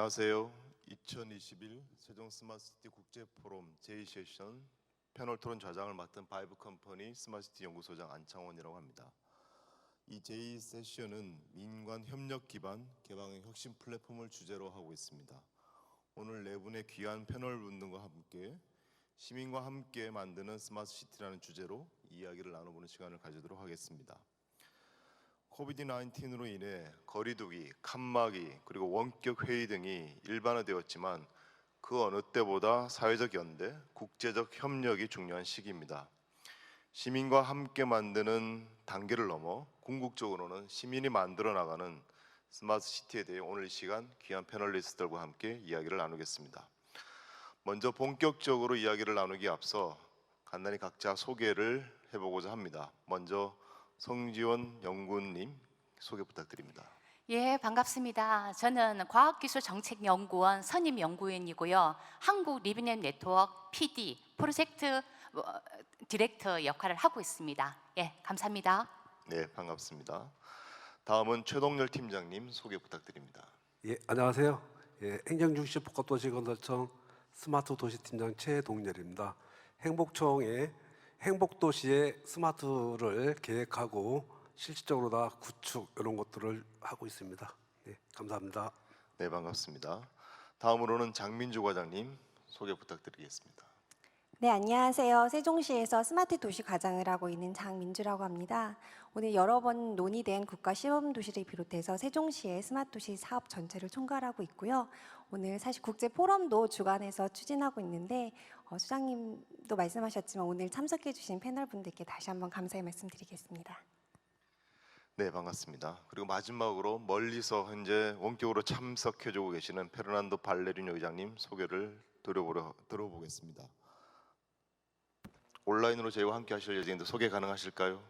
안녕하세요. 2021 세종 스마트시티 국제포럼 제2세션 패널 토론 좌장을 맡은 바이브 컴퍼니 스마트시티 연구소장 안창원이라고 합니다. 이 제2세션은 민관 협력 기반 개방의 혁신 플랫폼을 주제로 하고 있습니다. 오늘 네 분의 귀한 패널 분들과 함께 시민과 함께 만드는 스마트시티라는 주제로 이야기를 나눠보는 시간을 가지도록 하겠습니다. 코비드-19로 인해 거리두기, 칸막이, 그리고 원격 회의 등이 일반화되었지만 그 어느 때보다 사회적 연대, 국제적 협력이 중요한 시기입니다. 시민과 함께 만드는 단계를 넘어 궁극적으로는 시민이 만들어 나가는 스마트 시티에 대해 오늘 이 시간 귀한 패널리스트들과 함께 이야기를 나누겠습니다. 먼저 본격적으로 이야기를 나누기에 앞서 간단히 각자 소개를 해보고자 합니다. 먼저 성지원 연구원님 소개 부탁드립니다. 예, 반갑습니다. 저는 과학기술정책연구원 선임연구원이고요. 한국 리빙랩 네트워크 PD 프로젝트 디렉터 역할을 하고 있습니다. 예, 감사합니다. 네, 반갑습니다. 다음은 최동열 팀장님 소개 부탁드립니다. 예, 안녕하세요. 예, 행정중심 복합도시건설청 스마트도시팀장 최동열입니다. 행복청의 행복도시의 스마트를 계획하고 실질적으로 다 구축 이런 것들을 하고 있습니다. 네, 감사합니다. 네, 반갑습니다. 다음으로는 장민주 과장님 소개 부탁드리겠습니다. 네, 안녕하세요. 세종시에서 스마트 도시 과장을 하고 있는 장민주라고 합니다. 오늘 여러 번 논의된 국가 시범 도시를 비롯해서 세종시의 스마트 도시 사업 전체를 총괄하고 있고요. 오늘 사실 국제 포럼도 주관해서 추진하고 있는데 수장님도 말씀하셨지만 오늘 참석해 주신 패널 분들께 다시 한번 감사의 말씀드리겠습니다. 네, 반갑습니다. 그리고 마지막으로 멀리서 현재 원격으로 참석해주고 계시는 페르난도 발레리노 의장님 소개를 들어보겠습니다. 온라인으로 저희와 함께 하실 예정인데 소개 가능하실까요?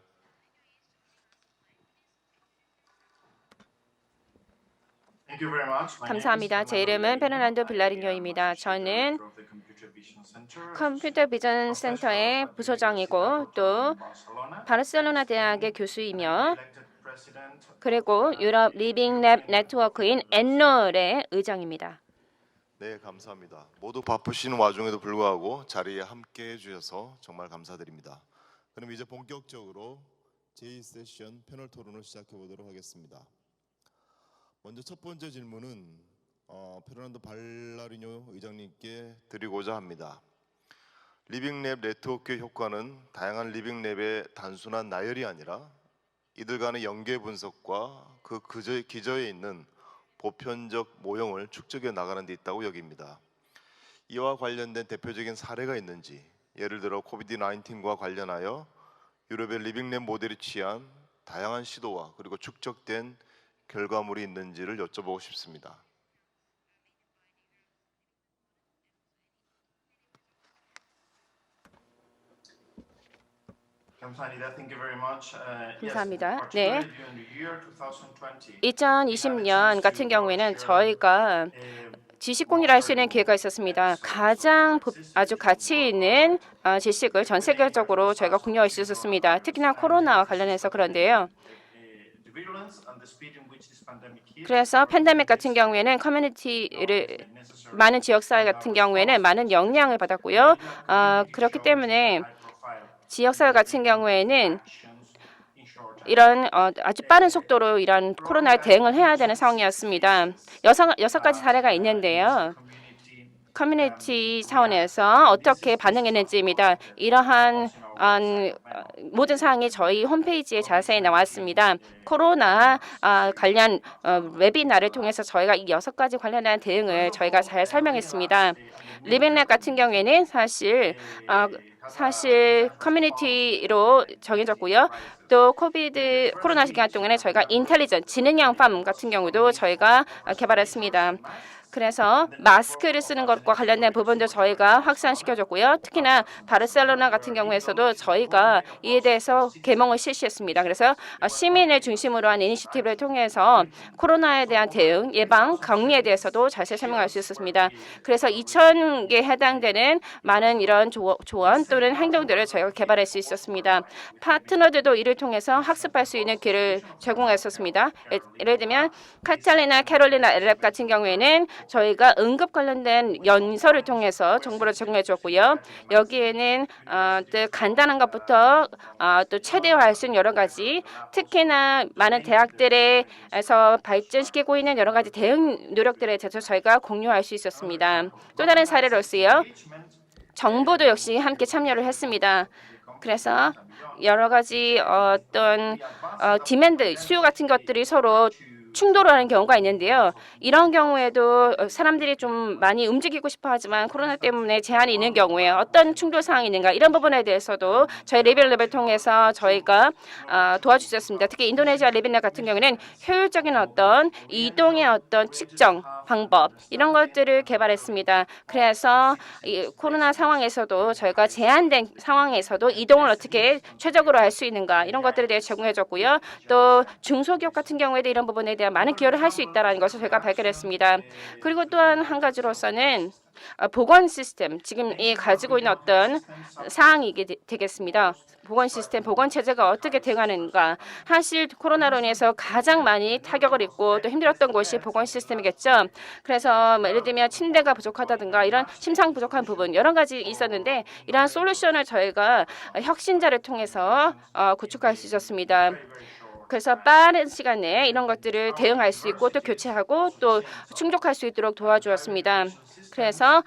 감사합니다. 제 이름은 페르난도 빌라리뇨입니다. 저는 컴퓨터 비전 센터의 부소장이고 또 바르셀로나 대학의 교수이며 그리고 유럽 리빙랩 네트워크인 엔롤의 의장입니다. 네, 감사합니다. 모두 바쁘신 와중에도 불구하고 자리에 함께 해주셔서 정말 감사드립니다. 그럼 이제 본격적으로 제2세션 패널 토론을 시작해 보도록 하겠습니다. 먼저 첫 번째 질문은 페르난도 발라리뇨 의장님께 드리고자 합니다. 리빙랩 네트워크 효과는 다양한 리빙랩의 단순한 나열이 아니라 이들 간의 연계 분석과 그 기저에 있는 보편적 모형을 축적해 나가는 데 있다고 여깁니다. 이와 관련된 대표적인 사례가 있는지, 예를 들어 코비드-19과 관련하여 유럽의 리빙랩 모델이 취한 다양한 시도와 그리고 축적된 결과물이 있는지를 여쭤보고 싶습니다. 감사합니다. 네, 2020년 같은 경우에는 저희가 지식 공유를 할 수 있는 기회가 있었습니다. 가장 아주 가치 있는 지식을 전 세계적으로 저희가 공유할 수 있었습니다. 특히나 코로나와 관련해서 그런데요. 그래서 팬데믹 같은 경우에는 커뮤니티를 많은 지역사회 같은 경우에는 많은 영향을 받았고요. 그렇기 때문에 지역사회 같은 경우에는 이런 아주 빠른 속도로 이런 코로나에 대응을 해야 되는 상황이었습니다. 여섯 가지 사례가 있는데요. 커뮤니티 차원에서 어떻게 반응했는지입니다. 이러한 모든 사항이 저희 홈페이지에 자세히 나왔습니다. 코로나 관련 웨비나를 통해서 저희가 이 6가지 관련한 대응을 저희가 잘 설명했습니다. 리빙랩 같은 경우에는 사실 커뮤니티로 정해졌고요. 또 코로나 기간 동안에 저희가 인텔리전트 지능형 팜 같은 경우도 저희가 개발했습니다. 그래서 마스크를 쓰는 것과 관련된 부분도 저희가 확산시켜줬고요. 특히나 바르셀로나 같은 경우에서도 저희가 저희가 이에 대해서 계몽을 실시했습니다. 그래서 시민을 중심으로 한 이니셔티브를 통해서 코로나에 대한 대응, 예방, 격리에 대해서도 자세히 설명할 수 있었습니다. 그래서 2,000개에 해당되는 많은 이런 조언 또는 행동들을 저희가 개발할 수 있었습니다. 파트너들도 이를 통해서 학습할 수 있는 기회를 제공했었습니다. 예를 들면 카탈리나 캐롤리나 LF 같은 경우에는 저희가 응급 관련된 연설을 통해서 정보를 제공해 줬고요. 여기에는 또 간단한 것부터 또 최대화할 수 있는 여러 가지, 특히나 많은 대학들에서 발전시키고 있는 여러 가지 대응 노력들에 대해서 저희가 공유할 수 있었습니다. 또 다른 사례로서요. 정부도 역시 함께 참여를 했습니다. 그래서 여러 가지 어떤 디맨드, 수요 같은 것들이 서로 충돌을 하는 경우가 있는데요. 이런 경우에도 사람들이 좀 많이 움직이고 싶어 하지만 코로나 때문에 제한이 있는 경우에 어떤 충돌 사항이 있는가, 이런 부분에 대해서도 저희 리빙랩을 통해서 저희가 도와주셨습니다. 특히 인도네시아 리빙랩 같은 경우는 효율적인 어떤 이동의 어떤 측정 방법, 이런 것들을 개발했습니다. 그래서 이 코로나 상황에서도 저희가 제한된 상황에서도 이동을 어떻게 최적으로 할 수 있는가, 이런 것들에 대해 제공해줬고요. 또 중소기업 같은 경우에도 이런 부분에 대한 많은 기여를 할 수 있다는 것을 저희가 발견했습니다. 그리고 또한 한 가지로서는 보건 시스템, 지금 이 가지고 있는 어떤 사항이 되겠습니다. 보건 시스템, 보건 체제가 어떻게 돼가는가. 사실 코로나로 인해서 가장 많이 타격을 입고 또 힘들었던 곳이 보건 시스템이겠죠. 그래서 예를 들면 침대가 부족하다든가 이런 심상 부족한 부분 여러 가지 있었는데, 이러한 솔루션을 저희가 혁신자를 통해서 구축할 수 있었습니다. 그래서 빠른 시간 내에 이런 것들을 대응할 수 있고 또 교체하고 또 충족할 수 있도록 도와주었습니다. 그래서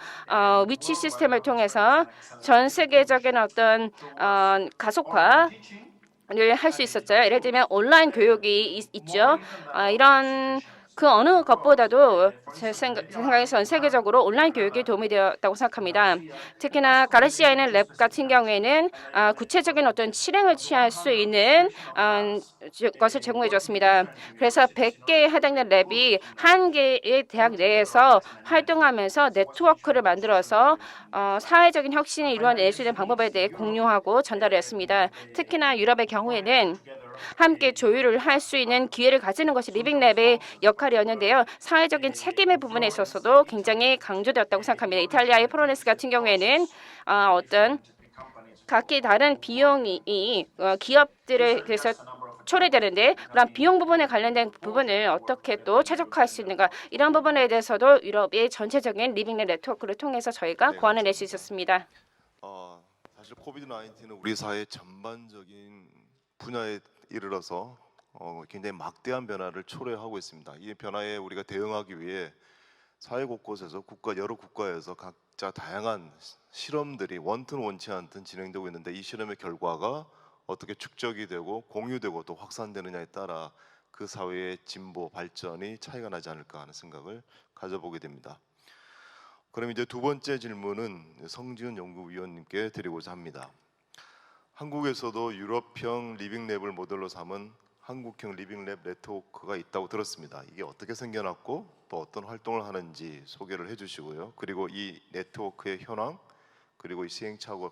위치 시스템을 통해서 전 세계적인 어떤 가속화를 할 수 있었죠. 예를 들면 온라인 교육이 있죠. 이런 그 어느 것보다도 제 생각에서는 세계적으로 온라인 교육이 도움이 되었다고 생각합니다. 특히나 가르시아 있는 랩 같은 경우에는 구체적인 어떤 실행을 취할 수 있는 것을 제공해 줬습니다. 그래서 100개에 해당되는 랩이 한 개의 대학 내에서 활동하면서 네트워크를 만들어서 사회적인 혁신을 이루어낼 수 있는 방법에 대해 공유하고 전달했습니다. 특히나 유럽의 경우에는 함께 조율을 할 수 있는 기회를 가지는 것이 리빙랩의 역할이었는데요. 사회적인 책임의 부분에 있어서도 굉장히 강조되었다고 생각합니다. 이탈리아의 프로네스 같은 경우에는 어떤 각기 다른 비용이 기업들에 그래서 초래되는데, 그런 비용 부분에 관련된 부분을 어떻게 또 최적화할 수 있는가, 이런 부분에 대해서도 유럽의 전체적인 리빙랩 네트워크를 통해서 저희가 고안을 낼 수 있었습니다. 사실 코비드 19은 우리 사회 전반적인 분야에 이르러서 굉장히 막대한 변화를 초래하고 있습니다. 이 변화에 우리가 대응하기 위해 사회 곳곳에서 여러 국가에서 각자 다양한 실험들이 원튼 원치 않든 진행되고 있는데, 이 실험의 결과가 어떻게 축적이 되고 공유되고 또 확산되느냐에 따라 그 사회의 진보 발전이 차이가 나지 않을까 하는 생각을 가져보게 됩니다. 그럼 이제 두 번째 질문은 성지은 연구위원님께 드리고자 합니다. 한국에서도 유럽형 리빙랩을 모델로 삼은 한국형 리빙랩 네트워크가 있다고 들었습니다. 이게 어떻게 생겨났고 또 어떤 활동을 하는지 소개를 해주시고요. 그리고 이 네트워크의 현황, 그리고 이 시행착오,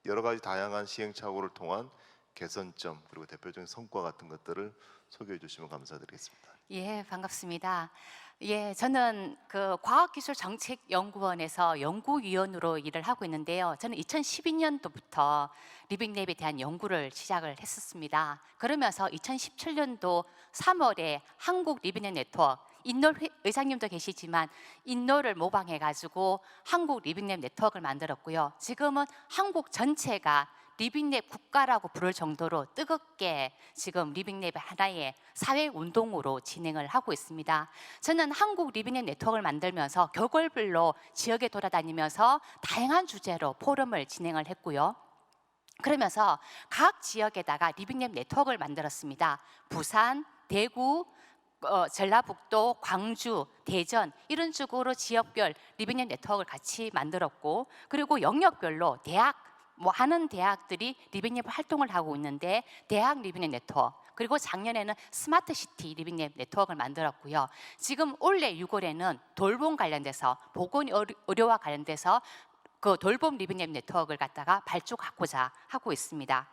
여러 가지 다양한 시행착오를 통한 개선점, 그리고 대표적인 성과 같은 것들을 소개해 주시면 감사드리겠습니다. 예, 반갑습니다. 예, 저는 그 과학기술정책연구원에서 연구위원으로 일을 하고 있는데요. 저는 2012년도부터 리빙랩에 대한 연구를 시작을 했었습니다. 그러면서 2017년도 3월에 한국 리빙랩 네트워크, 인놀 의장님도 계시지만 인놀을 모방해가지고 한국 리빙랩 네트워크를 만들었고요. 지금은 한국 전체가 리빙랩 국가라고 부를 정도로 뜨겁게 지금 리빙랩의 하나의 사회 운동으로 진행을 하고 있습니다. 저는 한국 리빙랩 네트워크를 만들면서 교걸별로 지역에 돌아다니면서 다양한 주제로 포럼을 진행을 했고요. 그러면서 각 지역에다가 리빙랩 네트워크를 만들었습니다. 부산, 대구, 전라북도, 광주, 대전 이런 식으로 지역별 리빙랩 네트워크를 같이 만들었고, 그리고 영역별로 대학 하는 대학들이 리빙랩 활동을 하고 있는데 대학 리빙랩 네트워크, 그리고 작년에는 스마트시티 리빙랩 네트워크를 만들었고요. 지금 올해 6월에는 돌봄 관련돼서 보건 의료와 관련돼서 그 돌봄 리빙랩 네트워크를 갖다가 발족하고자 하고 있습니다.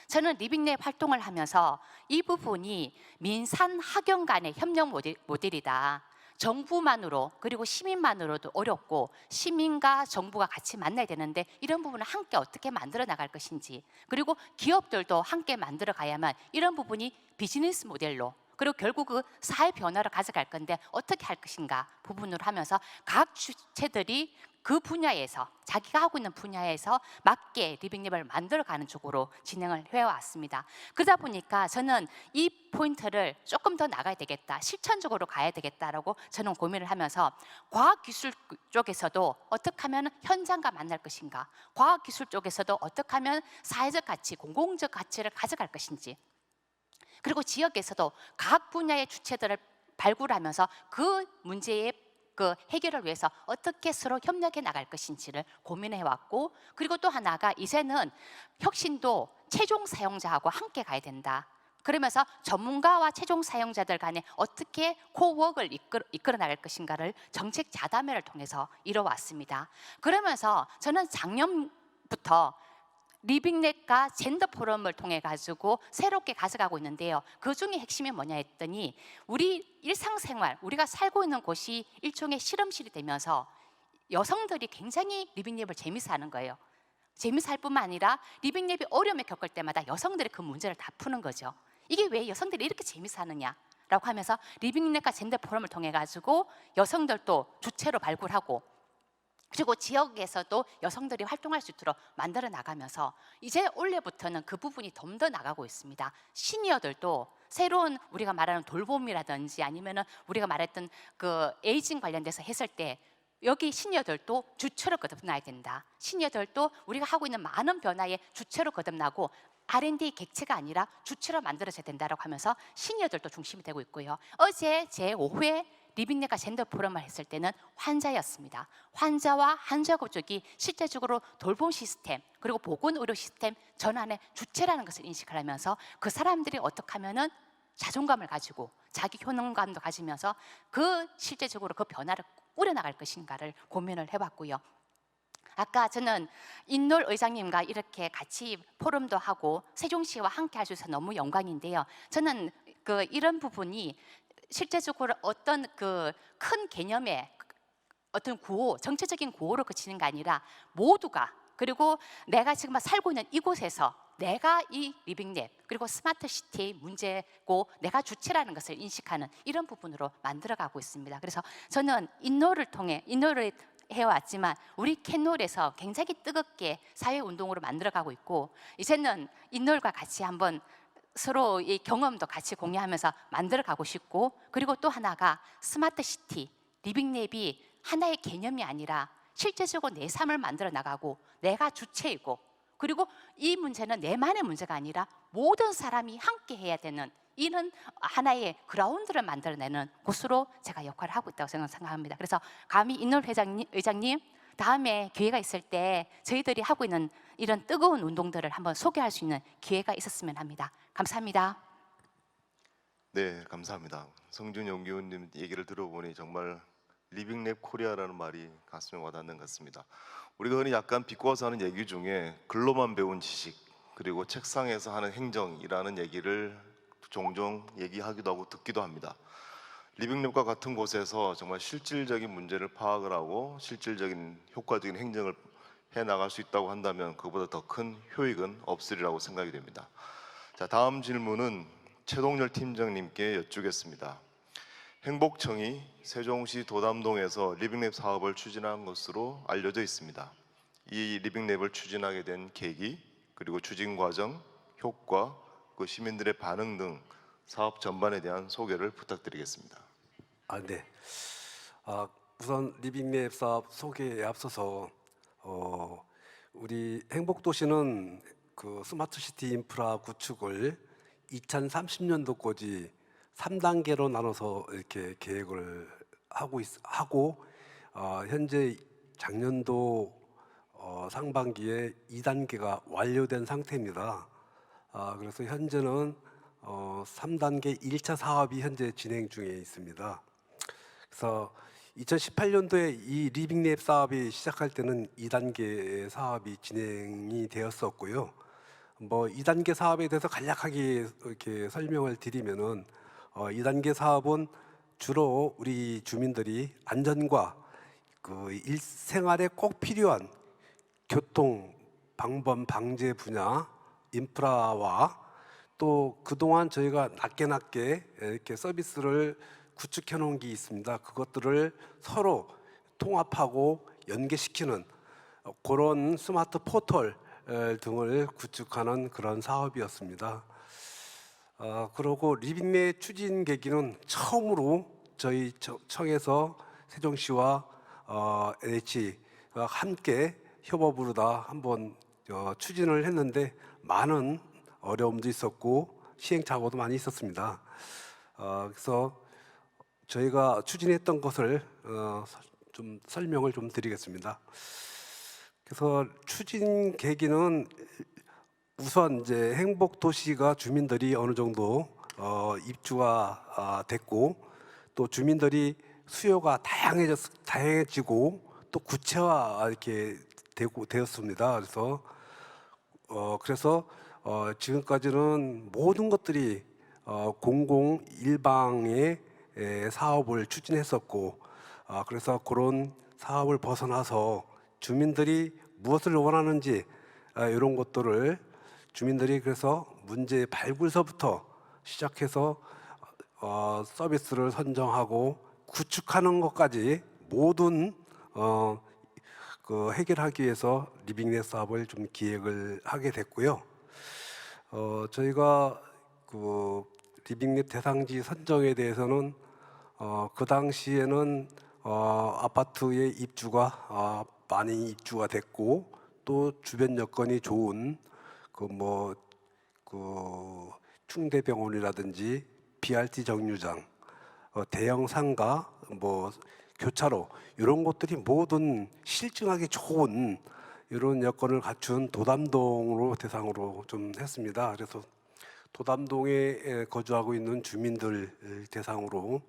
저는 리빙랩 활동을 하면서 이 부분이 민산 학연 간의 협력 모델이다. 정부만으로 그리고 시민만으로도 어렵고 시민과 정부가 같이 만나야 되는데 이런 부분을 함께 어떻게 만들어 나갈 것인지, 그리고 기업들도 함께 만들어 가야만 이런 부분이 비즈니스 모델로, 그리고 결국 그 사회 변화를 가져갈 건데 어떻게 할 것인가 부분으로 하면서 각 주체들이 그 분야에서 자기가 하고 있는 분야에서 맞게 리빙랩을 만들어가는 쪽으로 진행을 해왔습니다. 그러다 보니까 저는 이 포인트를 조금 더 나가야 되겠다, 실천적으로 가야 되겠다라고 저는 고민을 하면서 과학기술 쪽에서도 어떻게 하면 현장과 만날 것인가, 과학기술 쪽에서도 어떻게 하면 사회적 가치, 공공적 가치를 가져갈 것인지, 그리고 지역에서도 각 분야의 주체들을 발굴하면서 그 문제의 그 해결을 위해서 어떻게 서로 협력해 나갈 것인지를 고민해 왔고, 그리고 또 하나가 이제는 혁신도 최종 사용자하고 함께 가야 된다. 그러면서 전문가와 최종 사용자들 간에 어떻게 코워크를 이끌어 나갈 것인가를 정책 자담회를 통해서 이뤄왔습니다. 그러면서 저는 작년부터 리빙랩과 젠더 포럼을 통해 가지고 새롭게 가져가고 있는데요. 그 중에 핵심이 뭐냐 했더니 우리 일상생활, 우리가 살고 있는 곳이 일종의 실험실이 되면서 여성들이 굉장히 리빙랩을 재미있어 하는 거예요. 재미있어 할 뿐만 아니라 리빙랩이 어려움을 겪을 때마다 여성들이 그 문제를 다 푸는 거죠. 이게 왜 여성들이 이렇게 재미있어 하느냐 라고 하면서 리빙랩과 젠더 포럼을 통해 가지고 여성들도 주체로 발굴하고, 그리고 지역에서도 여성들이 활동할 수 있도록 만들어 나가면서 이제 올해부터는 그 부분이 좀 더 나가고 있습니다. 시니어들도 새로운 우리가 말하는 돌봄이라든지 아니면은 우리가 말했던 그 에이징 관련돼서 했을 때 여기 시니어들도 주체로 거듭나야 된다. 시니어들도 우리가 하고 있는 많은 변화의 주체로 거듭나고 R&D 객체가 아니라 주체로 만들어져야 된다라고 하면서 시니어들도 중심이 되고 있고요. 어제 제5회 리빙랩과 젠더 포럼을 했을 때는 환자였습니다. 환자와 환자고 쪽이 실제적으로 돌봄 시스템 그리고 보건의료 시스템 전환의 주체라는 것을 인식을 하면서 그 사람들이 어떻게 하면은 자존감을 가지고 자기 효능감도 가지면서 그 실제적으로 그 변화를 꾸려나갈 것인가를 고민을 해봤고요. 아까 저는 인놀 의장님과 이렇게 같이 포럼도 하고 세종시와 함께 할 수 있어서 너무 영광인데요. 저는 이런 부분이 실제적으로 어떤 그 큰 개념의 어떤 구호, 정체적인 구호로 그치는 게 아니라 모두가, 그리고 내가 지금 살고 있는 이곳에서 내가 이 리빙랩 그리고 스마트 시티 문제고 내가 주체라는 것을 인식하는 이런 부분으로 만들어가고 있습니다. 그래서 저는 인놀을 통해 인놀을 해왔지만 우리 캔놀에서 굉장히 뜨겁게 사회운동으로 만들어가고 있고, 이제는 인놀과 같이 한번 서로 이 경험도 같이 공유하면서 만들어가고 싶고, 그리고 또 하나가 스마트 시티, 리빙랩이 하나의 개념이 아니라 실제적으로 내 삶을 만들어 나가고 내가 주체이고, 그리고 이 문제는 내만의 문제가 아니라 모든 사람이 함께 해야 되는 이런 하나의 그라운드를 만들어내는 곳으로 제가 역할을 하고 있다고 생각합니다. 그래서 감히 인놀 의장님 다음에 기회가 있을 때 저희들이 하고 있는 이런 뜨거운 운동들을 한번 소개할 수 있는 기회가 있었으면 합니다. 감사합니다. 네, 감사합니다. 성준 연구원님 얘기를 들어보니 정말 리빙랩 코리아라는 말이 가슴에 와닿는 것 같습니다. 우리가 흔히 약간 비꼬아서 하는 얘기 중에 글로만 배운 지식 그리고 책상에서 하는 행정이라는 얘기를 종종 얘기하기도 하고 듣기도 합니다. 리빙랩과 같은 곳에서 정말 실질적인 문제를 파악을 하고 실질적인 효과적인 행정을 해 나갈 수 있다고 한다면 그보다 더 큰 효익은 없으리라고 생각이 됩니다. 자, 다음 질문은 최동열 팀장님께 여쭙겠습니다. 행복청이 세종시 도담동에서 리빙랩 사업을 추진한 것으로 알려져 있습니다. 이 리빙랩을 추진하게 된 계기, 그리고 추진 과정, 효과, 그 시민들의 반응 등 사업 전반에 대한 소개를 부탁드리겠습니다. 네. 우선 리빙랩 사업 소개에 앞서서 우리 행복도시는 그 스마트 시티 인프라 구축을 2030년도까지 3단계로 나눠서 이렇게 계획을 하고 현재 작년도 상반기에 2단계가 완료된 상태입니다. 그래서 현재는 3단계 1차 사업이 현재 진행 중에 있습니다. 그래서 2018년도에 이 리빙랩 사업이 시작할 때는 2단계 사업이 진행이 되었었고요. 뭐 2단계 사업에 대해서 간략하게 이렇게 설명을 드리면은 2단계 사업은 주로 우리 주민들이 안전과 그 일생활에 꼭 필요한 교통, 방범, 방제 분야, 인프라와 또 그동안 저희가 낮게 이렇게 서비스를 구축해 놓은 게 있습니다. 그것들을 서로 통합하고 연계시키는 그런 스마트 포털 등을 구축하는 그런 사업이었습니다. 그리고 리빙내 추진 계기는 처음으로 저희 청에서 세종시와 NH가 함께 협업으로 다 한번 추진을 했는데 많은 어려움도 있었고 시행착오도 많이 있었습니다. 그래서 저희가 추진했던 것을 좀 설명을 좀 드리겠습니다. 그래서 추진 계기는 우선 이제 행복 도시가 주민들이 어느 정도 입주가 됐고 또 주민들이 수요가 다양해지고 또 구체화 이렇게 되었습니다. 그래서 지금까지는 모든 것들이 공공 일방의 사업을 추진했었고 그래서 그런 사업을 벗어나서 주민들이 무엇을 원하는지 이런 것들을 주민들이 그래서 문제 발굴서부터 시작해서 서비스를 선정하고 구축하는 것까지 모든 그 해결하기 위해서 리빙넷 사업을 좀 기획을 하게 됐고요. 저희가 그 리빙넷 대상지 선정에 대해서는 그 당시에는 아파트의 입주가 많이 입주가 됐고 또 주변 여건이 좋은 그 충대병원이라든지 BRT 정류장, 대형 상가, 교차로 이런 것들이 모든 실증하기 좋은 이런 여건을 갖춘 도담동으로 대상으로 좀 했습니다. 그래서 도담동에 거주하고 있는 주민들 대상으로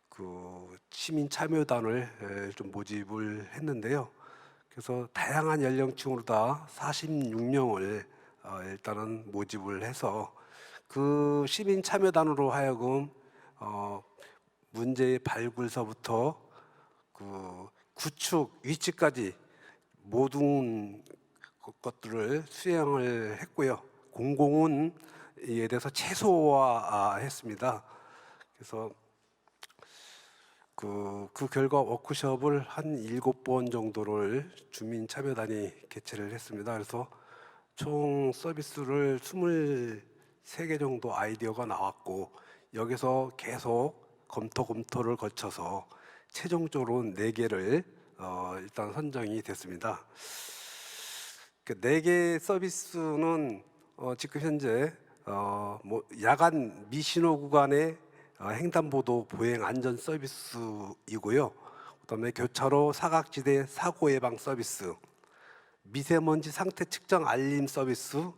그 시민 참여단을 좀 모집을 했는데요. 그래서 다양한 연령층으로 다 46명을 일단은 모집을 해서 그 시민 참여단으로 하여금 문제의 발굴서부터 그 구축 위치까지 모든 것들을 수행을 했고요. 공공은 이에 대해서 최소화했습니다. 그래서 그 결과 워크숍을 한 7번 정도를 주민 참여단이 개최를 했습니다. 그래서 총 서비스를 23개 정도 아이디어가 나왔고 여기서 계속 검토를 거쳐서 최종적으로 4개를 일단 선정이 됐습니다. 그 4개 서비스는 지금 현재 야간 미신호 구간의 횡단보도 보행 안전 서비스이고요. 그다음에 교차로 사각지대 사고 예방 서비스, 미세먼지 상태 측정 알림 서비스,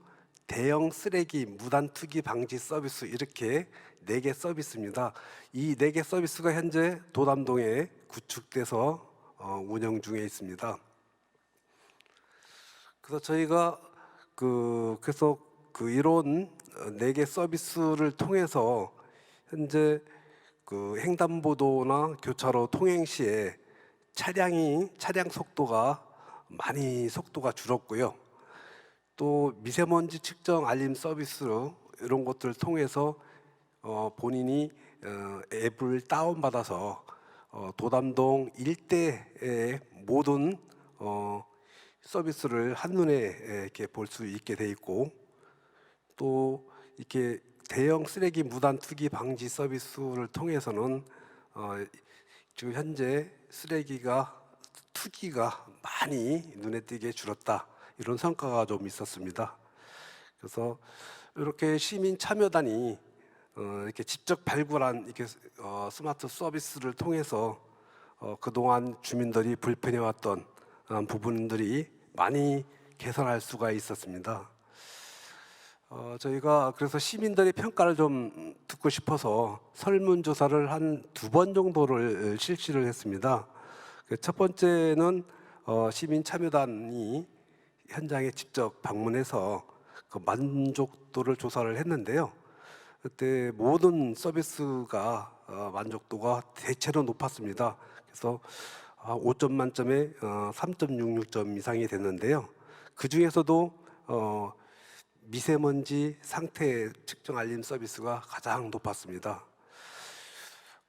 대형 쓰레기 무단 투기 방지 서비스 이렇게 4개 서비스입니다. 이 4개 서비스가 현재 도담동에 구축돼서 운영 중에 있습니다. 그래서 저희가 그래서 이런 4개 서비스를 통해서 현재 그 횡단보도나 교차로 통행 시에 차량 속도가 많이 줄었고요. 또 미세먼지 측정 알림 서비스로 이런 것들을 통해서 본인이 앱을 다운받아서 도담동 일대의 모든 서비스를 한눈에 이렇게 볼 수 있게 돼 있고 또 이렇게 대형 쓰레기 무단 투기 방지 서비스를 통해서는 지금 현재 투기가 많이 눈에 띄게 줄었다 이런 성과가 좀 있었습니다. 그래서 이렇게 시민 참여단이 이렇게 직접 발굴한 이렇게 스마트 서비스를 통해서 그동안 주민들이 불편해왔던 부분들이 많이 개선할 수가 있었습니다. 저희가 그래서 시민들의 평가를 좀 듣고 싶어서 설문조사를 한 2번 정도를 실시를 했습니다. 첫 번째는 시민 참여단이 현장에 직접 방문해서 그 만족도를 조사를 했는데요. 그때 모든 서비스가 만족도가 대체로 높았습니다. 그래서 5점 만점에 3.66점 이상이 됐는데요. 그 중에서도 미세먼지 상태 측정 알림 서비스가 가장 높았습니다.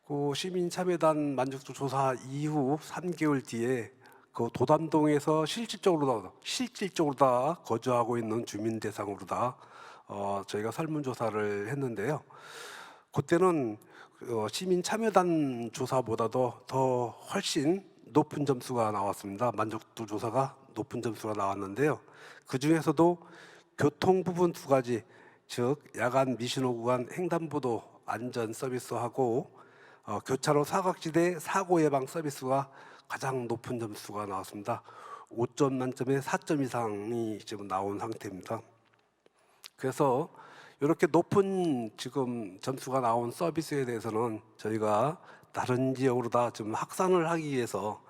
그 시민 참여단 만족도 조사 이후 3개월 뒤에 그 도담동에서 실질적으로 다 거주하고 있는 주민 대상으로 다 저희가 설문조사를 했는데요. 그때는 시민 참여단 조사보다도 더 훨씬 높은 점수가 나왔습니다. 만족도 조사가 높은 점수가 나왔는데요. 그 중에서도 교통 부분 2가지, 즉 야간 미신호 구간 횡단보도 안전 서비스하고 교차로 사각지대 사고 예방 서비스가 가장 높은 점수가 나왔습니다. 5점 만점에 4점 이상이 지금 나온 상태입니다. 그래서 이렇게 높은 지금 점수가 나온 서비스에 대해서는 저희가 다른 지역으로 다 지금 확산을 하기 위해서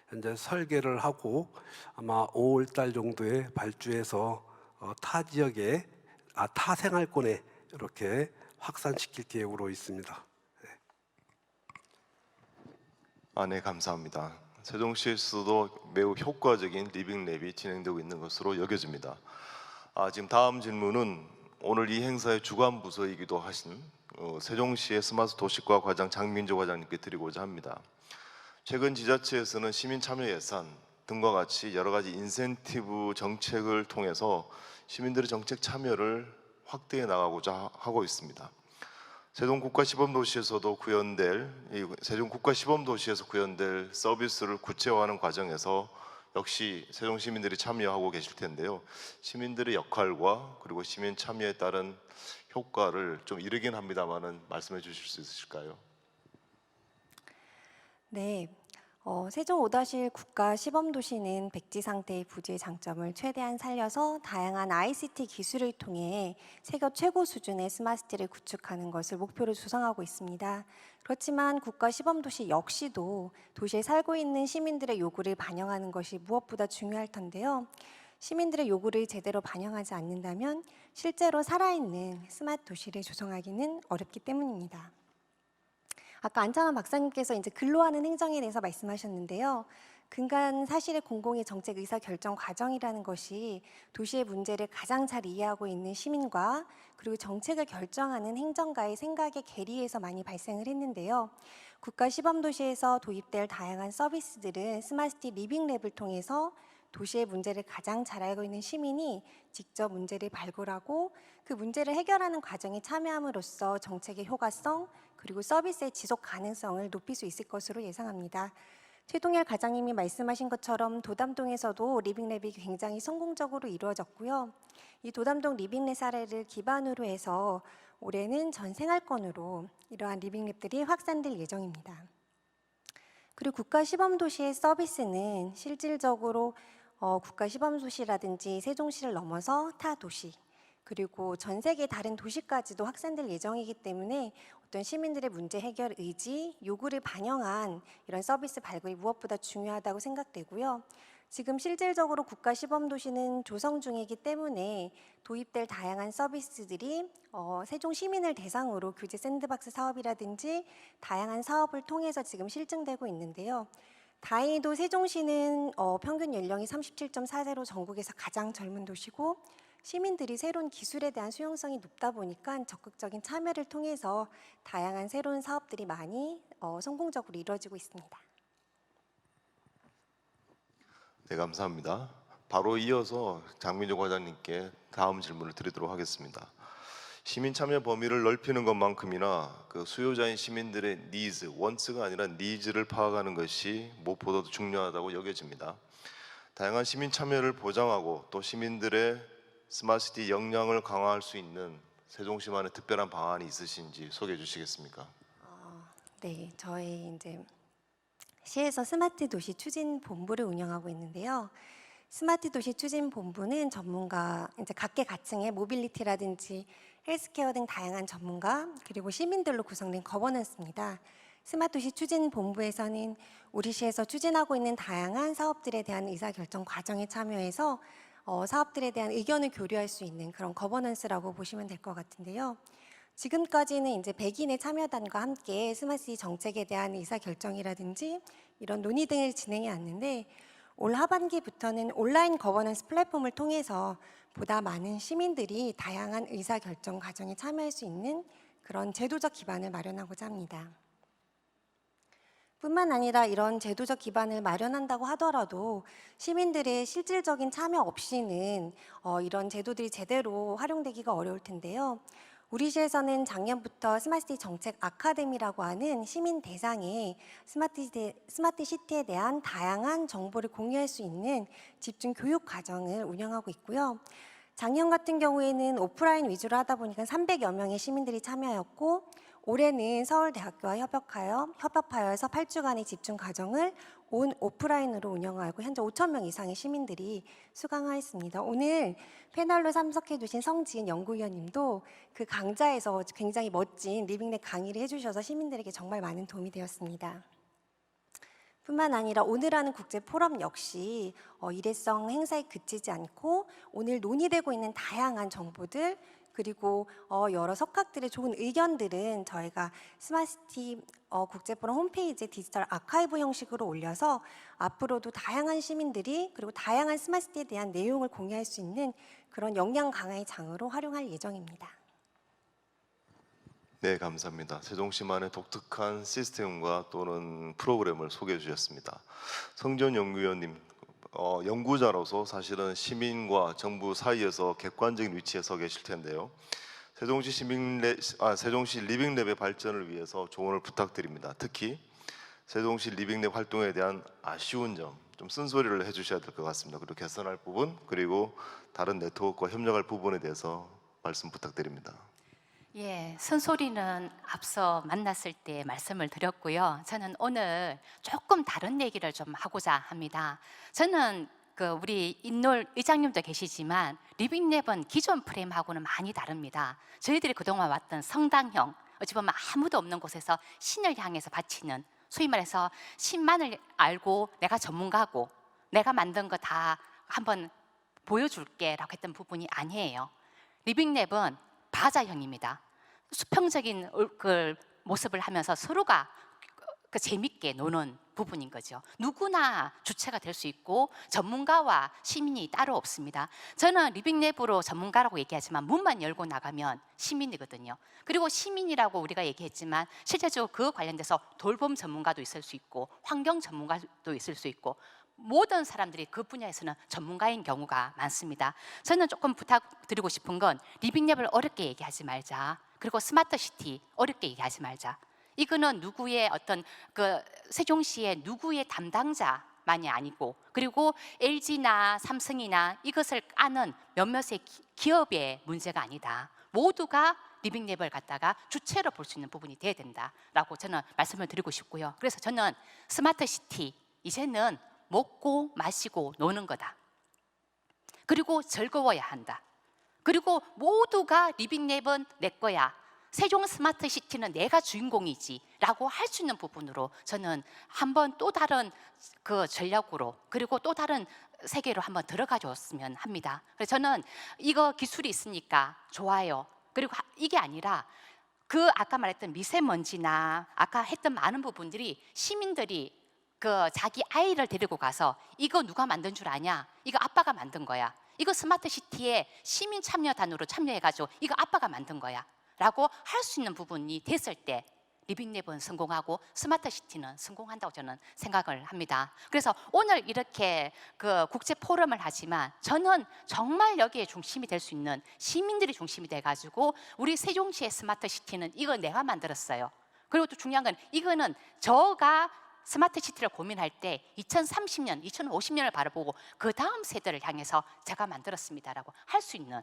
현재 설계를 하고 아마 5월 달 정도에 발주해서 타 지역에 타 생활권에 이렇게 확산시킬 계획으로 있습니다. 네, 감사합니다. 세종시에서도 매우 효과적인 리빙랩이 진행되고 있는 것으로 여겨집니다. 지금 다음 질문은 오늘 이 행사의 주관 부서이기도 하신 세종시의 스마트 도시과 과장 장민조 과장님께 드리고자 합니다. 최근 지자체에서는 시민 참여 예산 등과 같이 여러 가지 인센티브 정책을 통해서 시민들의 정책 참여를 확대해 나가고자 하고 있습니다. 세종 국가시범도시에서 구현될 서비스를 구체화하는 과정에서 역시 세종 시민들이 참여하고 계실 텐데요. 시민들의 역할과 그리고 시민 참여에 따른 효과를 좀 이르긴 합니다만은 말씀해 주실 수 있으실까요? 네, 세종 5-1 국가 시범도시는 백지 상태의 부지의 장점을 최대한 살려서 다양한 ICT 기술을 통해 세계 최고 수준의 스마트시티를 구축하는 것을 목표로 조성하고 있습니다. 그렇지만 국가 시범도시 역시도 도시에 살고 있는 시민들의 요구를 반영하는 것이 무엇보다 중요할 텐데요. 시민들의 요구를 제대로 반영하지 않는다면 실제로 살아있는 스마트 도시를 조성하기는 어렵기 때문입니다. 아까 안창환 박사님께서 이제 근로하는 행정에 대해서 말씀하셨는데요. 근간 사실의 공공의 정책 의사 결정 과정이라는 것이 도시의 문제를 가장 잘 이해하고 있는 시민과 그리고 정책을 결정하는 행정가의 생각의 괴리에서 많이 발생을 했는데요. 국가 시범도시에서 도입될 다양한 서비스들은 스마트시티 리빙랩을 통해서 도시의 문제를 가장 잘 알고 있는 시민이 직접 문제를 발굴하고 그 문제를 해결하는 과정에 참여함으로써 정책의 효과성 그리고 서비스의 지속 가능성을 높일 수 있을 것으로 예상합니다. 최동열 과장님이 말씀하신 것처럼 도담동에서도 리빙랩이 굉장히 성공적으로 이루어졌고요. 이 도담동 리빙랩 사례를 기반으로 해서 올해는 전 생활권으로 이러한 리빙랩들이 확산될 예정입니다. 그리고 국가 시범도시의 서비스는 실질적으로 국가 시범도시라든지 세종시를 넘어서 타 도시 그리고 전 세계 다른 도시까지도 확산될 예정이기 때문에 어떤 시민들의 문제 해결 의지, 요구를 반영한 이런 서비스 발굴이 무엇보다 중요하다고 생각되고요. 지금 실질적으로 국가 시범도시는 조성 중이기 때문에 도입될 다양한 서비스들이 세종 시민을 대상으로 규제 샌드박스 사업이라든지 다양한 사업을 통해서 지금 실증되고 있는데요. 다행히도 세종시는 평균 연령이 37.4세로 전국에서 가장 젊은 도시고 시민들이 새로운 기술에 대한 수용성이 높다 보니까 적극적인 참여를 통해서 다양한 새로운 사업들이 많이 성공적으로 이루어지고 있습니다. 네, 감사합니다. 바로 이어서 장민조 과장님께 다음 질문을 드리도록 하겠습니다. 시민 참여 범위를 넓히는 것만큼이나 그 수요자인 시민들의 니즈, 원츠가 아니라 니즈를 파악하는 것이 무엇보다도 중요하다고 여겨집니다. 다양한 시민 참여를 보장하고 또 시민들의 스마트시티 역량을 강화할 수 있는 세종시만의 특별한 방안이 있으신지 소개해 주시겠습니까? 네, 저희 이제 시에서 스마트 도시 추진 본부를 운영하고 있는데요. 스마트 도시 추진 본부는 전문가 이제 각계각층의 모빌리티라든지 헬스케어 등 다양한 전문가 그리고 시민들로 구성된 거버넌스입니다. 스마트 도시 추진 본부에서는 우리 시에서 추진하고 있는 다양한 사업들에 대한 의사결정 과정에 참여해서 사업들에 대한 의견을 교류할 수 있는 그런 거버넌스라고 보시면 될 것 같은데요. 지금까지는 이제 100인의 참여단과 함께 스마트시티 정책에 대한 의사결정이라든지 이런 논의 등을 진행해 왔는데 올 하반기부터는 온라인 거버넌스 플랫폼을 통해서 보다 많은 시민들이 다양한 의사결정 과정에 참여할 수 있는 그런 제도적 기반을 마련하고자 합니다. 뿐만 아니라 이런 제도적 기반을 마련한다고 하더라도 시민들의 실질적인 참여 없이는 이런 제도들이 제대로 활용되기가 어려울 텐데요. 우리 시에서는 작년부터 스마트시티 정책 아카데미라고 하는 시민 대상의 스마트시티에 대한 다양한 정보를 공유할 수 있는 집중 교육 과정을 운영하고 있고요. 작년 같은 경우에는 오프라인 위주로 하다 보니까 300여 명의 시민들이 참여하였고 올해는 서울대학교와 협업하여서 8주간의 집중 과정을 온 오프라인으로 운영하고 현재 5,000명 이상의 시민들이 수강하였습니다. 오늘 패널로 참석해 주신 성지은 연구위원님도 그 강좌에서 굉장히 멋진 리빙랩 강의를 해주셔서 시민들에게 정말 많은 도움이 되었습니다. 뿐만 아니라 오늘 하는 국제 포럼 역시 일회성 행사에 그치지 않고 오늘 논의되고 있는 다양한 정보들 그리고 여러 석학들의 좋은 의견들은 저희가 스마트시티 국제 포럼 홈페이지에 디지털 아카이브 형식으로 올려서 앞으로도 다양한 시민들이 그리고 다양한 스마트시티에 대한 내용을 공유할 수 있는 그런 역량 강화의 장으로 활용할 예정입니다. 네, 감사합니다. 세종시만의 독특한 시스템과 또는 프로그램을 소개해 주셨습니다. 성전 연구위원님, 연구자로서 사실은 시민과 정부 사이에서 객관적인 위치에 서 계실 텐데요. 세종시 리빙랩의 발전을 위해서 조언을 부탁드립니다. 특히 세종시 리빙랩 활동에 대한 아쉬운 점, 좀 쓴소리를 해주셔야 될 것 같습니다. 그리고 개선할 부분, 그리고 다른 네트워크와 협력할 부분에 대해서 말씀 부탁드립니다. 예, 쓴소리는 앞서 만났을 때 말씀을 드렸고요. 저는 오늘 조금 다른 얘기를 좀 하고자 합니다. 저는 우리 인놀 의장님도 계시지만 리빙랩은 기존 프레임하고는 많이 다릅니다. 저희들이 그동안 왔던 성당형, 어찌 보면 아무도 없는 곳에서 신을 향해서 바치는, 소위 말해서 신만을 알고 내가 전문가고 내가 만든 거 다 한번 보여줄게라고 했던 부분이 아니에요. 리빙랩은 바자형입니다. 수평적인 모습을 하면서 서로가 재밌게 노는 부분인 거죠. 누구나 주체가 될 수 있고 전문가와 시민이 따로 없습니다. 저는 리빙랩으로 전문가라고 얘기하지만 문만 열고 나가면 시민이거든요. 그리고 시민이라고 우리가 얘기했지만 실제적으로 그 관련돼서 돌봄 전문가도 있을 수 있고 환경 전문가도 있을 수 있고 모든 사람들이 그 분야에서는 전문가인 경우가 많습니다. 저는 조금 부탁드리고 싶은 건 리빙랩을 어렵게 얘기하지 말자. 그리고 스마트시티 어렵게 얘기하지 말자. 이거는 누구의 세종시의 누구의 담당자만이 아니고 그리고 LG나 삼성이나 이것을 아는 몇몇의 기업의 문제가 아니다. 모두가 리빙랩을 갖다가 주체로 볼 수 있는 부분이 돼야 된다라고 저는 말씀을 드리고 싶고요. 그래서 저는 스마트시티 이제는 먹고 마시고 노는 거다. 그리고 즐거워야 한다. 그리고 모두가 리빙랩은 내 거야. 세종 스마트시티는 내가 주인공이지 라고 할 수 있는 부분으로 저는 한번 또 다른 전략으로 그리고 또 다른 세계로 한번 들어가 줬으면 합니다. 그래서 저는 이거 기술이 있으니까 좋아요. 그리고 이게 아니라 아까 말했던 미세먼지나 아까 했던 많은 부분들이 시민들이 자기 아이를 데리고 가서 이거 누가 만든 줄 아냐? 이거 아빠가 만든 거야. 이거 스마트시티에 시민 참여단으로 참여해가지고 이거 아빠가 만든 거야 라고 할 수 있는 부분이 됐을 때 리빙랩은 성공하고 스마트시티는 성공한다고 저는 생각을 합니다. 그래서 오늘 이렇게 국제 포럼을 하지만 저는 정말 여기에 중심이 될 수 있는 시민들이 중심이 돼가지고 우리 세종시의 스마트시티는 이거 내가 만들었어요. 그리고 또 중요한 건 이거는 저가 스마트시티를 고민할 때 2030년, 2050년을 바라보고 그 다음 세대를 향해서 제가 만들었습니다라고 할 수 있는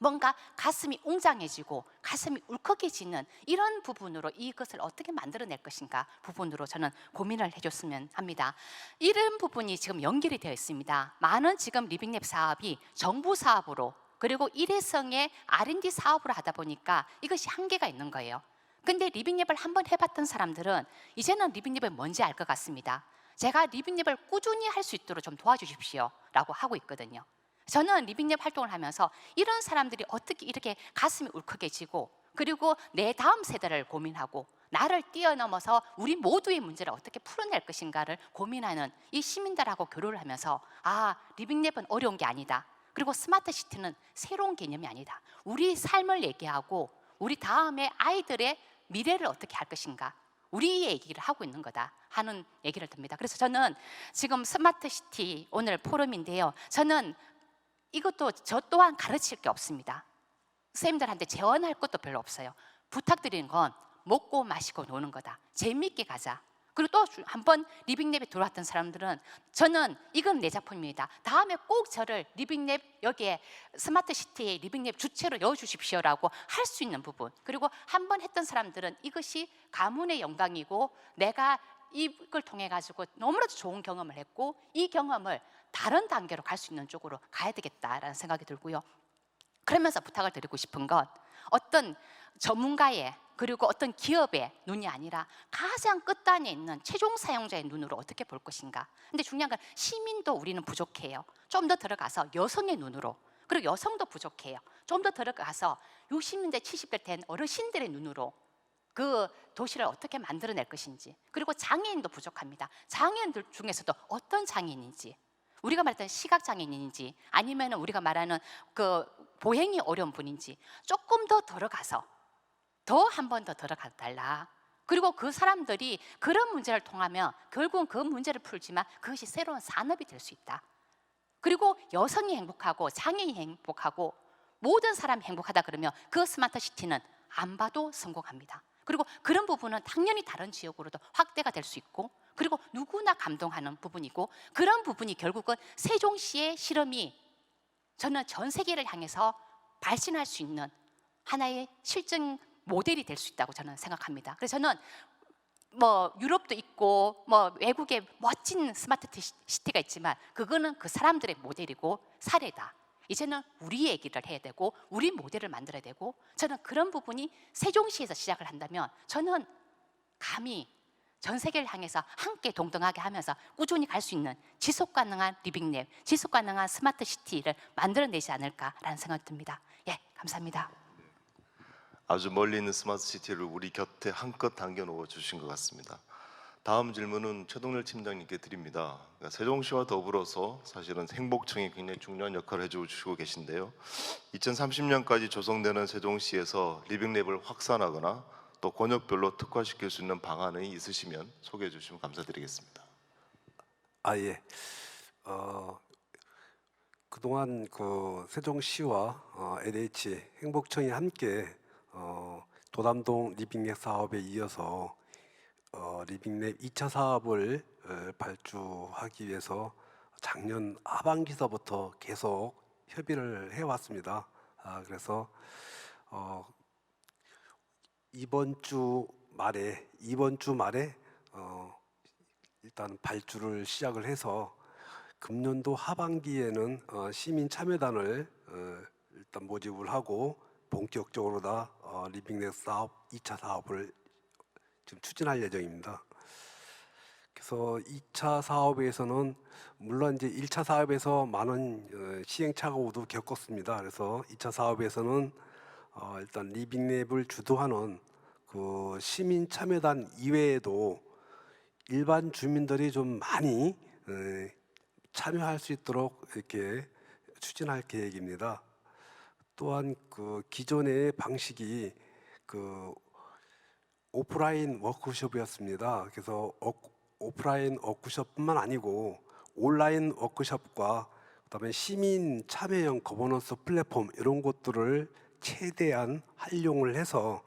뭔가 가슴이 웅장해지고 가슴이 울컥해지는 이런 부분으로 이것을 어떻게 만들어낼 것인가 부분으로 저는 고민을 해줬으면 합니다. 이런 부분이 지금 연결이 되어 있습니다. 많은 지금 리빙랩 사업이 정부 사업으로 그리고 일회성의 R&D 사업으로 하다 보니까 이것이 한계가 있는 거예요. 근데 리빙랩을 한번 해봤던 사람들은 이제는 리빙랩이 뭔지 알 것 같습니다. 제가 리빙랩을 꾸준히 할 수 있도록 좀 도와주십시오 라고 하고 있거든요. 저는 리빙랩 활동을 하면서 이런 사람들이 어떻게 이렇게 가슴이 울컥해지고, 그리고 내 다음 세대를 고민하고 나를 뛰어넘어서 우리 모두의 문제를 어떻게 풀어낼 것인가를 고민하는 이 시민들하고 교류를 하면서, 아, 리빙랩은 어려운 게 아니다. 그리고 스마트 시티는 새로운 개념이 아니다. 우리 삶을 얘기하고 우리 다음에 아이들의 미래를 어떻게 할 것인가, 우리의 얘기를 하고 있는 거다 하는 얘기를 듭니다. 그래서 저는 지금 스마트 시티 오늘 포럼인데요, 저는 이것도 저 또한 가르칠 게 없습니다. 선생님들한테 재원할 것도 별로 없어요. 부탁드리는 건 먹고 마시고 노는 거다. 재미있게 가자. 그리고 또 한 번 리빙랩에 들어왔던 사람들은, 저는 이건 내 작품입니다, 다음에 꼭 저를 리빙랩 여기에 스마트 시티의 리빙랩 주체로 넣어주십시오라고 할 수 있는 부분, 그리고 한 번 했던 사람들은 이것이 가문의 영광이고 내가 이걸 통해 가지고 너무나도 좋은 경험을 했고 이 경험을 다른 단계로 갈 수 있는 쪽으로 가야 되겠다라는 생각이 들고요. 그러면서 부탁을 드리고 싶은 건, 어떤 전문가의 그리고 어떤 기업의 눈이 아니라 가장 끝단에 있는 최종 사용자의 눈으로 어떻게 볼 것인가. 근데 중요한 건 시민도 우리는 부족해요. 좀 더 들어가서 여성의 눈으로, 그리고 여성도 부족해요. 좀 더 들어가서 60년대 70대 된 어르신들의 눈으로 그 도시를 어떻게 만들어낼 것인지, 그리고 장애인도 부족합니다. 장애인들 중에서도 어떤 장애인인지, 우리가 말했던 시각장애인인지 아니면 우리가 말하는 그 보행이 어려운 분인지 조금 더 들어가서 더 한 번 더 들어가 달라. 그리고 그 사람들이 그런 문제를 통하면 결국은 그 문제를 풀지만 그것이 새로운 산업이 될 수 있다. 그리고 여성이 행복하고 장애인이 행복하고 모든 사람이 행복하다 그러면 그 스마트 시티는 안 봐도 성공합니다. 그리고 그런 부분은 당연히 다른 지역으로도 확대가 될 수 있고, 그리고 누구나 감동하는 부분이고, 그런 부분이 결국은 세종시의 실험이 저는 전 세계를 향해서 발신할 수 있는 하나의 실증 모델이 될 수 있다고 저는 생각합니다. 그래서 저는 뭐 유럽도 있고 뭐 외국에 멋진 스마트 시티가 있지만 그거는 그 사람들의 모델이고 사례다. 이제는 우리 얘기를 해야 되고 우리 모델을 만들어야 되고, 저는 그런 부분이 세종시에서 시작을 한다면 저는 감히 전 세계를 향해서 함께 동등하게 하면서 꾸준히 갈 수 있는 지속 가능한 리빙랩, 지속 가능한 스마트 시티를 만들어내지 않을까라는 생각이 듭니다. 예, 감사합니다. 아주 멀리 있는 스마트 시티를 우리 곁에 한껏 당겨 놓아 주신 것 같습니다. 다음 질문은 최동렬 팀장님께 드립니다. 그러니까 세종시와 더불어서 사실은 행복청이 굉장히 중요한 역할을 해주시고 계신데요. 2030년까지 조성되는 세종시에서 리빙랩을 확산하거나 또 권역별로 특화시킬 수 있는 방안이 있으시면 소개해 주시면 감사드리겠습니다. 예. 그동안 그 세종시와 LH 행복청이 함께 도담동 리빙랩 사업에 이어서 리빙랩 2차 사업을 발주하기 위해서 작년 하반기서부터 계속 협의를 해왔습니다. 그래서 이번 주 말에 일단 발주를 시작을 해서 금년도 하반기에는 시민 참여단을 일단 모집을 하고 본격적으로 다 리빙랩 사업 2차 사업을 지금 추진할 예정입니다. 그래서 2차 사업에서는 물론 이제 1차 사업에서 많은 시행착오도 겪었습니다. 그래서 2차 사업에서는 일단 리빙랩을 주도하는 그 시민 참여단 이외에도 일반 주민들이 좀 많이 참여할 수 있도록 이렇게 추진할 계획입니다. 또한 그 기존의 방식이 그 오프라인 워크숍이었습니다. 그래서 오프라인 워크숍뿐만 아니고 온라인 워크숍과 그다음에 시민 참여형 거버넌스 플랫폼 이런 것들을 최대한 활용을 해서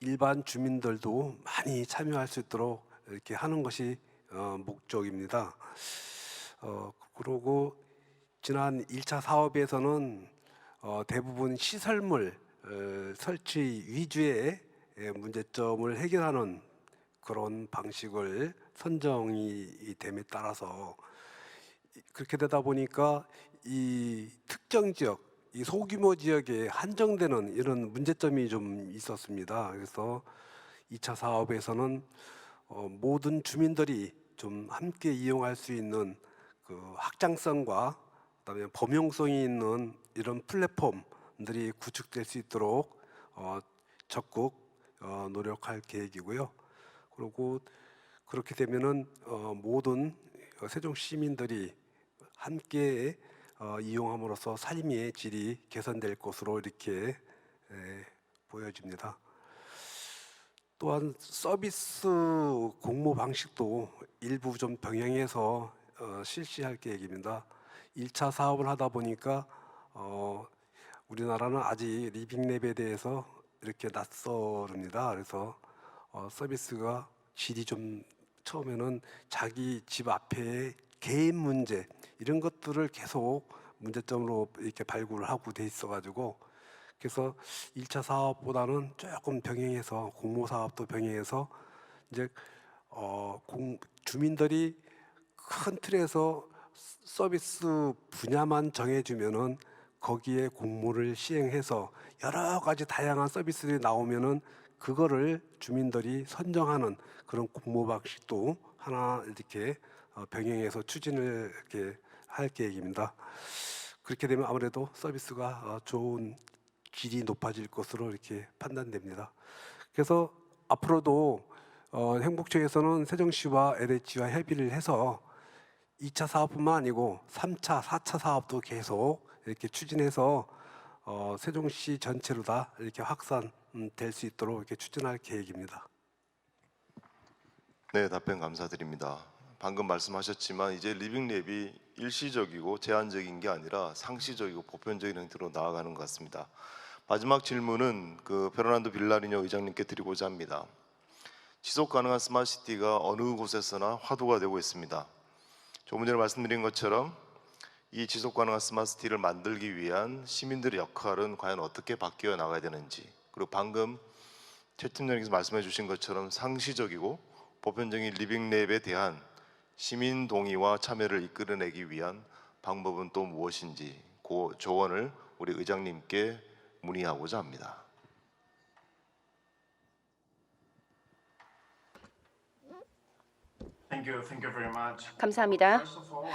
일반 주민들도 많이 참여할 수 있도록 이렇게 하는 것이 목적입니다. 그리고 지난 1차 사업에서는 대부분 시설물 설치 위주의 문제점을 해결하는 그런 방식을 선정이 됨에 따라서 그렇게 되다 보니까 이 특정 지역, 이 소규모 지역에 한정되는 이런 문제점이 좀 있었습니다. 그래서 2차 사업에서는 모든 주민들이 좀 함께 이용할 수 있는 그 확장성과 그다음에 범용성이 있는 이런 플랫폼들이 구축될 수 있도록 적극 노력할 계획이고요. 그리고 그렇게 되면은 모든 세종 시민들이 함께 이용함으로써 삶의 질이 개선될 것으로 이렇게 보여집니다. 또한 서비스 공모 방식도 일부 좀 병행해서 실시할 계획입니다. 1차 사업을 하다 보니까 우리나라는 아직 리빙랩에 대해서 이렇게 낯설습니다. 그래서 서비스가 질이 좀 처음에는 자기 집 앞에 개인 문제 이런 것들을 계속 문제점으로 이렇게 발굴을 하고 돼 있어가지고 그래서 1차 사업보다는 조금 병행해서 공모 사업도 병행해서 이제 주민들이 큰 틀에서 서비스 분야만 정해주면은 거기에 공모를 시행해서 여러 가지 다양한 서비스들이 나오면은 그거를 주민들이 선정하는 그런 공모 방식도 하나 이렇게 병행해서 추진을 이렇게 할 계획입니다. 그렇게 되면 아무래도 서비스가 좋은 질이 높아질 것으로 이렇게 판단됩니다. 그래서 앞으로도 행복청에서는 세종시와 LH와 협의를 해서 2차 사업뿐만 아니고 3차, 4차 사업도 계속 이렇게 추진해서 세종시 전체로 다 이렇게 확산될 수 있도록 이렇게 추진할 계획입니다. 네, 답변 감사드립니다. 방금 말씀하셨지만 이제 리빙랩이 일시적이고 제한적인 게 아니라 상시적이고 보편적인 형태로 나아가는 것 같습니다. 마지막 질문은 페르난도 빌라리뇨 의장님께 드리고자 합니다. 지속 가능한 스마트시티가 어느 곳에서나 화두가 되고 있습니다. 조금 전에 말씀드린 것처럼 이 지속 가능한 스마트시티를 만들기 위한 시민들의 역할은 과연 어떻게 바뀌어 나가야 되는지, 그리고 방금 최 팀장님께서 말씀해 주신 것처럼 상시적이고 보편적인 리빙랩에 대한 시민 동의와 참여를 이끌어내기 위한 방법은 또 무엇인지 그 조언을 우리 의장님께 문의하고자 합니다. Thank you very much. 감사합니다. First of all,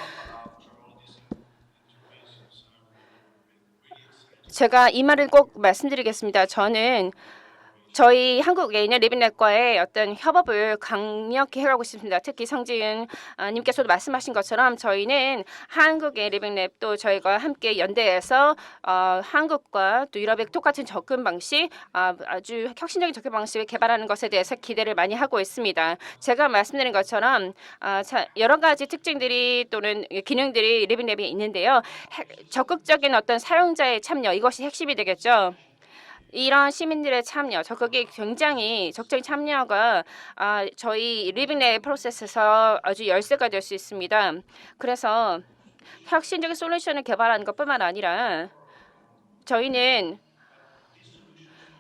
제가 이 말을 꼭 말씀드리겠습니다. 저는 저희 한국에 있는 리빙랩과의 어떤 협업을 강력히 해가고 싶습니다. 특히 성지은 님께서도 말씀하신 것처럼 저희는 한국의 리빙랩 또 저희가 함께 연대해서 한국과 또 유럽의 똑같은 접근 방식, 아주 혁신적인 접근 방식을 개발하는 것에 대해서 기대를 많이 하고 있습니다. 제가 말씀드린 것처럼 여러 가지 특징들이 또는 기능들이 리빙랩에 있는데요. 적극적인 어떤 사용자의 참여, 이것이 핵심이 되겠죠. 이런 시민들의 참여, 적극이 굉장히 적극적인 참여가 저희 리빙랩 프로세스에서 아주 열쇠가 될 수 있습니다. 그래서 혁신적인 솔루션을 개발하는 것뿐만 아니라 저희는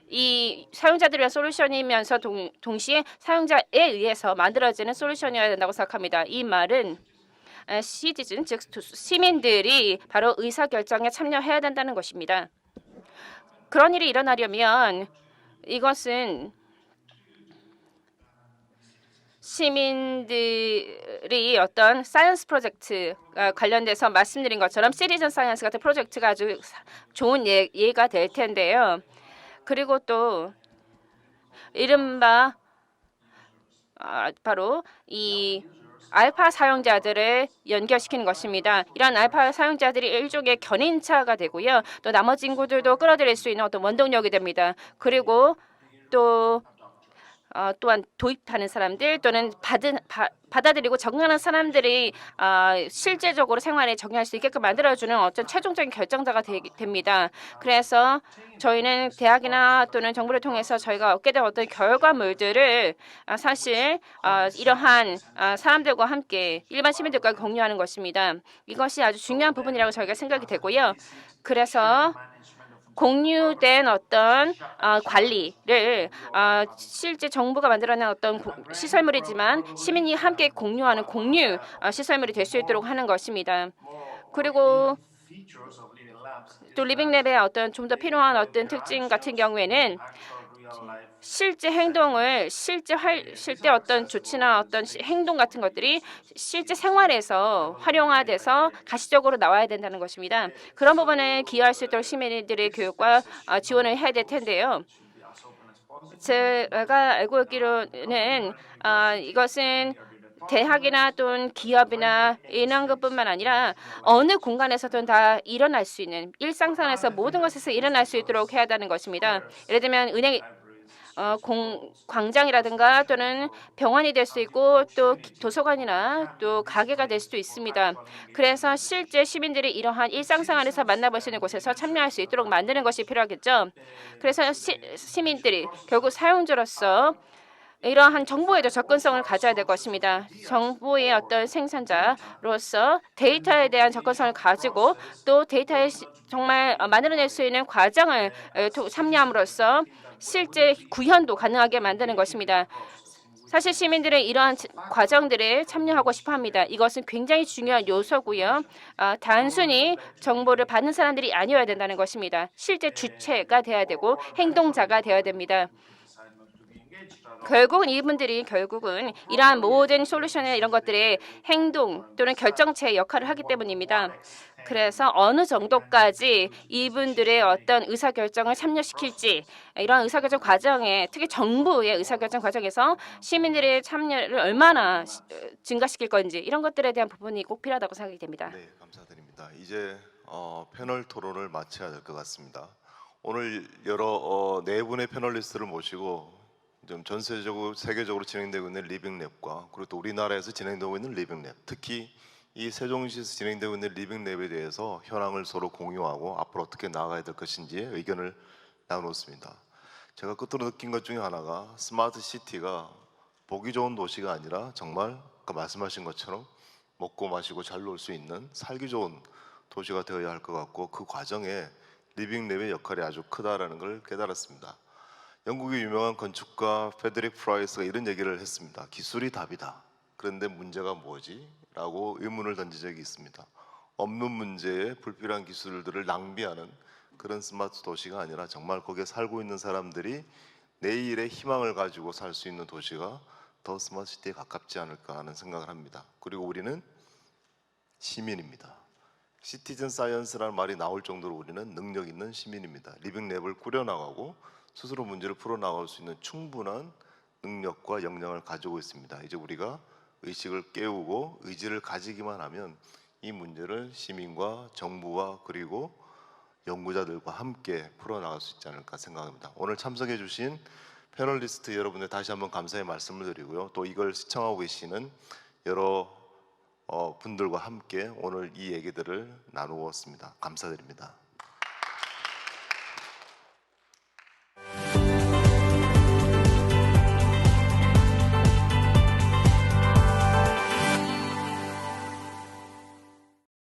이 사용자들의 솔루션이면서 동시에 사용자에 의해서 만들어지는 솔루션이어야 된다고 생각합니다. 이 말은 시티즌, 즉 시민들이 바로 의사결정에 참여해야 된다는 것입니다. 그런 일이 일어나려면 이것은 시민들이 어떤 사이언스 프로젝트 관련돼서 말씀드린 것처럼 시티즌 사이언스 같은 프로젝트가 아주 좋은 예가 될 텐데요. 그리고 또 이른바 바로 이 알파 사용자들을 연결시키는 것입니다. 이런 알파 사용자들이 일종의 견인차가 되고요. 또 나머지 인구들도 끌어들일 수 있는 어떤 원동력이 됩니다. 그리고 또 또한 도입하는 사람들 또는 받아들이고 적응하는 사람들이 실제적으로 생활에 적용할 수 있게끔 만들어주는 어떤 최종적인 결정자가 됩니다. 그래서 저희는 대학이나 또는 정부를 통해서 저희가 얻게 된 어떤 결과물들을 사실 이러한 사람들과 함께 일반 시민들과 공유하는 것입니다. 이것이 아주 중요한 부분이라고 저희가 생각이 되고요. 그래서 공유된 어떤 관리를 실제 정부가 만들어낸 어떤 시설물이지만 시민이 함께 공유하는 공유 시설물이 될 수 있도록 하는 것입니다. 그리고 또 리빙랩의 어떤 좀 더 필요한 어떤 특징 같은 경우에는 실제 행동을 실제 어떤 조치나 어떤 행동 같은 것들이 실제 생활에서 활용화돼서 가시적으로 나와야 된다는 것입니다. 그런 부분을 기여할 수 있도록 시민들의 교육과 지원을 해야 될 텐데요. 제가 알고 있기로는 이것은 대학이나 또는 기업이나 이런 것뿐만 아니라 어느 공간에서든 다 일어날 수 있는 일상생활에서 모든 것에서 일어날 수 있도록 해야 한다는 것입니다. 예를 들면 은행 광장이라든가 또는 병원이 될 수 있고 또 도서관이나 또 가게가 될 수도 있습니다. 그래서 실제 시민들이 이러한 일상생활에서 만나볼 수 있는 곳에서 참여할 수 있도록 만드는 것이 필요하겠죠. 그래서 시민들이 결국 사용자로서 이러한 정보에도 접근성을 가져야 될 것입니다. 정보의 어떤 생산자로서 데이터에 대한 접근성을 가지고 또 데이터에 정말 만들어낼 수 있는 과정을 참여함으로써 실제 구현도 가능하게 만드는 것입니다. 사실 시민들은 이러한 과정들에 참여하고 싶어합니다. 이것은 굉장히 중요한 요소고요. 단순히 정보를 받는 사람들이 아니어야 된다는 것입니다. 실제 주체가 돼야 되고 행동자가 되어야 됩니다. 결국은 이분들이 이러한 모든 솔루션이나 이런 것들의 행동 또는 결정체의 역할을 하기 때문입니다. 그래서 어느 정도까지 이분들의 어떤 의사결정을 참여시킬지 이러한 의사결정 과정에 특히 정부의 의사결정 과정에서 시민들의 참여를 얼마나 증가시킬 건지 이런 것들에 대한 부분이 꼭 필요하다고 생각이 됩니다. 네, 감사드립니다. 이제 패널 토론을 마쳐야 될 것 같습니다. 오늘 여러 네 분의 패널리스트를 모시고 좀 전세적으로 세계적으로 진행되고 있는 리빙랩과 그리고 또 우리나라에서 진행되고 있는 리빙랩, 특히 이 세종시에서 진행되고 있는 리빙랩에 대해서 현황을 서로 공유하고 앞으로 어떻게 나아가야 될 것인지에 의견을 나눴습니다. 제가 끝으로 느낀 것 중에 하나가 스마트 시티가 보기 좋은 도시가 아니라 정말 아까 말씀하신 것처럼 먹고 마시고 잘 놀 수 있는 살기 좋은 도시가 되어야 할 것 같고 그 과정에 리빙랩의 역할이 아주 크다라는 걸 깨달았습니다. 영국의 유명한 건축가 페드릭 프라이스가 이런 얘기를 했습니다. 기술이 답이다. 그런데 문제가 뭐지? 라고 의문을 던진 적이 있습니다. 없는 문제에 불필요한 기술들을 낭비하는 그런 스마트 도시가 아니라 정말 거기에 살고 있는 사람들이 내일의 희망을 가지고 살 수 있는 도시가 더 스마트 시티에 가깝지 않을까 하는 생각을 합니다. 그리고 우리는 시민입니다. 시티즌 사이언스라는 말이 나올 정도로 우리는 능력 있는 시민입니다. 리빙랩을 꾸려나가고 스스로 문제를 풀어나갈 수 있는 충분한 능력과 역량을 가지고 있습니다. 이제 우리가 의식을 깨우고 의지를 가지기만 하면 이 문제를 시민과 정부와 그리고 연구자들과 함께 풀어나갈 수 있지 않을까 생각합니다. 오늘 참석해 주신 패널리스트 여러분들 다시 한번 감사의 말씀을 드리고요. 또 이걸 시청하고 계시는 여러 분들과 함께 오늘 이 얘기들을 나누었습니다. 감사드립니다.